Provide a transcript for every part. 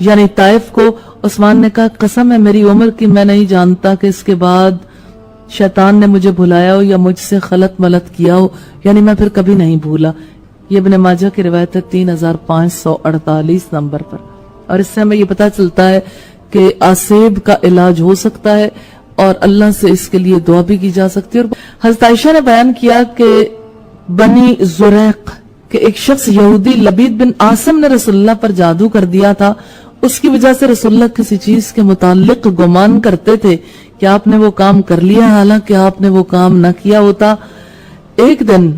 یعنی طائف کو، عثمان نے کہا قسم ہے میری عمر کی، میں نہیں جانتا کہ اس کے بعد شیطان نے مجھے بھلایا ہو یا مجھ سے خلط ملط کیا ہو، یعنی میں پھر کبھی نہیں بھولا۔ یہ ابن ماجہ کی روایت ہے 3548 نمبر پر۔ اور اس سے ہمیں یہ پتا چلتا ہے کہ آسیب کا علاج ہو سکتا ہے اور اللہ سے اس کے لیے دعا بھی کی جا سکتی ہے۔ اور حضرت عائشہ نے بیان کیا کہ بنی زریق کہ ایک شخص یہودی لبید بن عاصم نے رسول اللہ پر جادو کر دیا تھا، اس کی وجہ سے رسول اللہ کسی چیز کے متعلق گمان کرتے تھے کہ آپ نے وہ کام کر لیا، حالانکہ آپ نے وہ کام نہ کیا ہوتا۔ ایک دن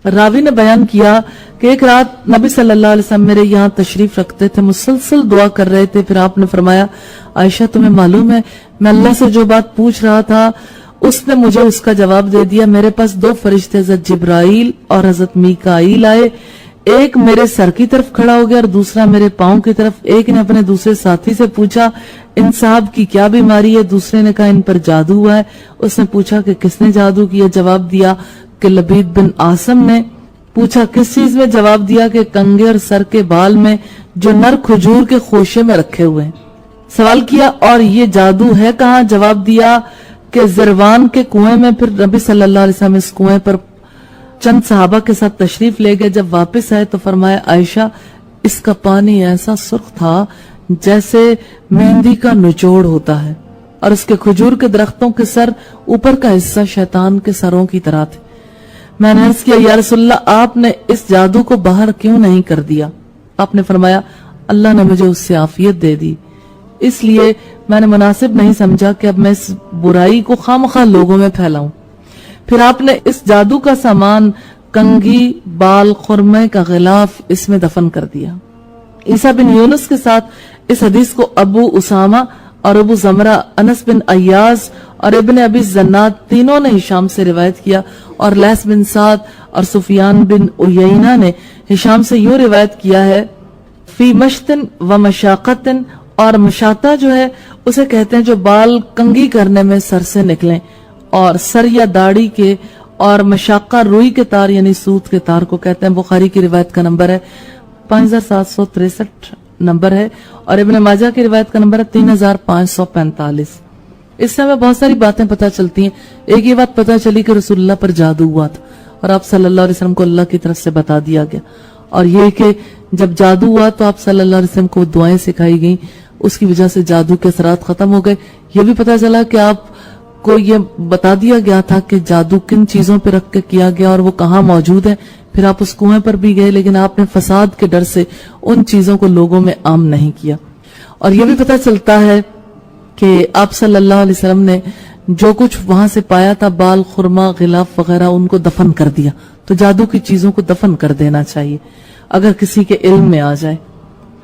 راوی نے بیان کیا کہ ایک رات نبی صلی اللہ علیہ وسلم میرے یہاں تشریف رکھتے تھے، مسلسل دعا کر رہے تھے، پھر آپ نے فرمایا عائشہ تمہیں معلوم ہے میں اللہ سے جو بات پوچھ رہا تھا اس نے مجھے اس کا جواب دے دیا۔ میرے پاس 2 فرشتے حضرت جبرائیل اور حضرت میکائیل آئے، ایک میرے سر کی طرف کھڑا ہو گیا اور دوسرا میرے پاؤں کی طرف۔ ایک نے اپنے دوسرے ساتھی سے پوچھا ان صاحب کی کیا بیماری ہے، دوسرے نے کہا ان پر جادو ہوا ہے۔ اس نے پوچھا کہ کس نے جادو کیا، جواب دیا کہ لبید بن عاصم نے۔ پوچھا کس چیز میں، جواب دیا کہ کنگے اور سر کے بال میں جو نر کھجور کے خوشے میں رکھے ہوئے ہیں۔ سوال کیا اور یہ جادو ہے کہاں، جواب دیا کہ زروان کے کنویں میں۔ پھر نبی صلی اللہ علیہ وسلم اس کنویں پر چند صحابہ کے ساتھ تشریف لے گئے، جب واپس آئے تو فرمایا عائشہ اس کا پانی ایسا سرخ تھا جیسے مہندی کا نچوڑ ہوتا ہے، اور اس کے کھجور کے درختوں کے سر اوپر کا حصہ شیطان کے سروں کی طرح تھے۔ میں نے عرض کیا یا رسول اللہ آپ نے اس جادو کو باہر کیوں نہیں کر دیا؟ آپ نے فرمایا اللہ نے مجھے اس سے عافیت دے دی، اس لیے میں نے مناسب نہیں سمجھا کہ اب میں اس برائی کو خواہ لوگوں میں پھیلاؤں۔ پھر آپ نے اس جادو کا سامان کنگھی، بال، خرمے کا غلاف اس میں دفن کر دیا۔ عیسیٰ بن یونس کے ساتھ اس حدیث کو ابو اسامہ اور ابو زمرہ، انس بن ایاز اور ابن ابی زناد تینوں نے ہشام سے روایت کیا، اور لیث بن سعد اور سفیان بن عیینہ نے ہشام سے یوں روایت کیا ہے فی مشتن و مشاقتن، اور مشاطہ جو ہے اسے کہتے ہیں جو بال کنگھی کرنے میں سر سے نکلیں، اور سر یا داڑھی کے، اور مشاقہ روئی کے تار یعنی سوت کے تار کو کہتے ہیں۔ بخاری کی روایت کا نمبر ہے 5763 نمبر ہے، اور ابن ماجہ کی روایت کا نمبر ہے 3545۔ اس سے ہمیں بہت ساری باتیں پتہ چلتی ہیں۔ ایک یہ بات پتہ چلی کہ رسول اللہ پر جادو ہوا تھا اور آپ صلی اللہ علیہ وسلم کو اللہ کی طرف سے بتا دیا گیا، اور یہ کہ جب جادو ہوا تو آپ صلی اللہ علیہ وسلم کو دعائیں سکھائی گئیں، اس کی وجہ سے جادو کے اثرات ختم ہو گئے۔ یہ بھی پتہ چلا کہ آپ کو یہ بتا دیا گیا تھا کہ جادو کن چیزوں پہ رکھ کے کیا گیا اور وہ کہاں موجود ہے۔ پھر آپ اس کنویں پر بھی گئے، لیکن آپ نے فساد کے ڈر سے ان چیزوں کو لوگوں میں عام نہیں کیا۔ اور یہ بھی پتہ چلتا ہے کہ آپ صلی اللہ علیہ وسلم نے جو کچھ وہاں سے پایا تھا، بال، خرما، غلاف وغیرہ، ان کو دفن کر دیا۔ تو جادو کی چیزوں کو دفن کر دینا چاہیے اگر کسی کے علم میں آ جائے۔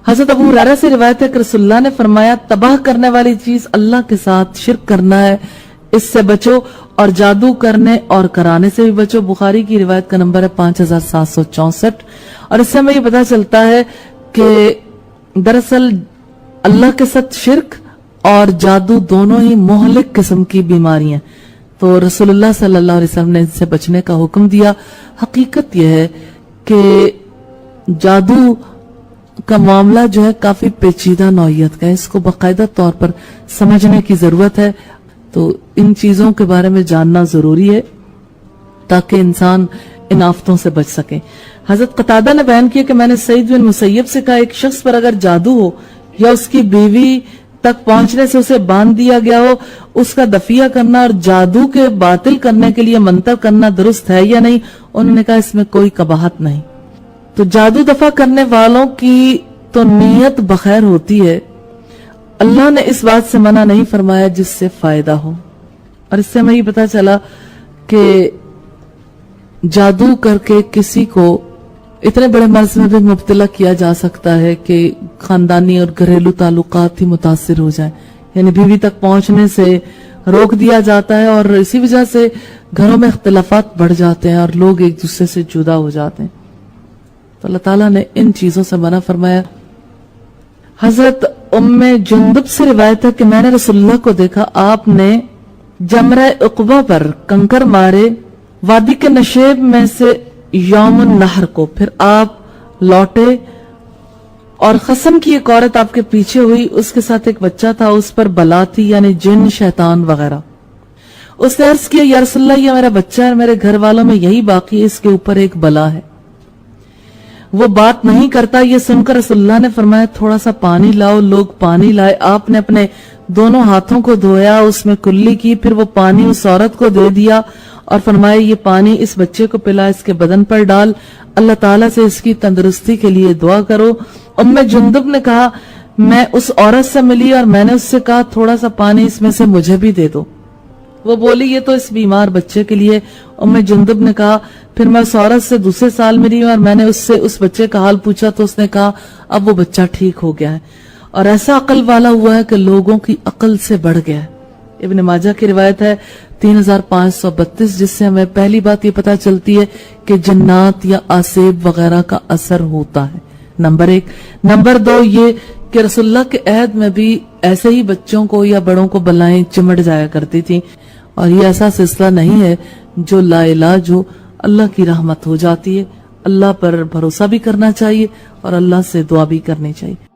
حضرت ابو ہریرہ سے روایت ہے کہ رسول اللہ نے فرمایا تباہ کرنے والی چیز اللہ کے ساتھ شرک کرنا ہے، اس سے بچو، اور جادو کرنے اور کرانے سے بھی بچو۔ بخاری کی روایت کا نمبر ہے 5764۔ اور اس سے ہمیں یہ پتا چلتا ہے کہ دراصل اللہ کے ساتھ شرک اور جادو دونوں ہی مہلک قسم کی بیماری ہیں، تو رسول اللہ صلی اللہ علیہ وسلم نے ان سے بچنے کا حکم دیا۔ حقیقت یہ ہے کہ جادو کا معاملہ جو ہے کافی پیچیدہ نوعیت کا ہے، اس کو باقاعدہ طور پر سمجھنے کی ضرورت ہے، تو ان چیزوں کے بارے میں جاننا ضروری ہے تاکہ انسان ان آفتوں سے بچ سکے۔ حضرت قتادہ نے بیان کیا کہ میں نے سعید بن مسیب سے کہا ایک شخص پر اگر جادو ہو یا اس کی بیوی تک پہنچنے سے اسے باندھ دیا گیا ہو، اس کا دفیہ کرنا اور جادو کے باطل کرنے کے لیے منتر کرنا درست ہے یا نہیں؟ انہوں نے کہا اس میں کوئی قباحت نہیں۔ تو جادو دفع کرنے والوں کی تو نیت بخیر ہوتی ہے، اللہ نے اس بات سے منع نہیں فرمایا جس سے فائدہ ہو۔ اور اس سے ہمیں یہ پتا چلا کہ جادو کر کے کسی کو اتنے بڑے مرض میں بھی مبتلا کیا جا سکتا ہے کہ خاندانی اور گھریلو تعلقات ہی متاثر ہو جائیں، یعنی بیوی تک پہنچنے سے روک دیا جاتا ہے، اور اسی وجہ سے گھروں میں اختلافات بڑھ جاتے ہیں اور لوگ ایک دوسرے سے جدا ہو جاتے ہیں۔ تو اللہ تعالیٰ نے ان چیزوں سے منع فرمایا۔ حضرت ام جندب سے روایت ہے کہ میں نے رسول اللہ کو دیکھا، آپ نے جمرہ عقبہ پر کنکر مارے وادی کے نشیب میں سے یوم النحر کو، پھر آپ لوٹے اور قسم کی ایک عورت آپ کے پیچھے ہوئی, اس کے ساتھ ایک بچہ تھا, اس پر بلا تھی یعنی جن شیطان وغیرہ. اس نے عرض کیا یا رسول اللہ یہ میرا بچہ ہے, میرے گھر والوں میں یہی باقی ہے, اس کے اوپر ایک بلا ہے, وہ بات نہیں کرتا. یہ سن کر رسول اللہ نے فرمایا تھوڑا سا پانی لاؤ. لوگ پانی لائے, آپ نے اپنے دونوں ہاتھوں کو دھویا, اس میں کلی کی, پھر وہ پانی اس عورت کو دے دیا اور فرمایا یہ پانی اس بچے کو پلا, اس کے بدن پر ڈال, اللہ تعالیٰ سے اس کی تندرستی کے لیے دعا کرو. ام جندب نے کہا میں اس عورت سے ملی اور میں نے اس سے کہا تھوڑا سا پانی اس میں سے مجھے بھی دے دو. وہ بولی یہ تو اس بیمار بچے کے لیے. ام جندب نے کہا پھر میں اس عورت سے دوسرے سال ملی اور میں نے اس سے اس بچے کا حال پوچھا تو اس نے کہا اب وہ بچہ ٹھیک ہو گیا ہے اور ایسا عقل والا ہوا ہے کہ لوگوں کی عقل سے بڑھ گیا ہے. ابن ماجہ کی روایت ہے 3532 جس سے ہمیں پہلی بات یہ پتا چلتی ہے کہ جنات یا آسیب وغیرہ کا اثر ہوتا ہے. نمبر 1. نمبر 2 یہ کہ رسول اللہ کے عہد میں بھی ایسے ہی بچوں کو یا بڑوں کو بلائیں چمٹ جایا کرتی تھی اور یہ ایسا سلسلہ نہیں ہے جو لا علاج ہو. اللہ کی رحمت ہو جاتی ہے, اللہ پر بھروسہ بھی کرنا چاہیے اور اللہ سے دعا بھی کرنی چاہیے.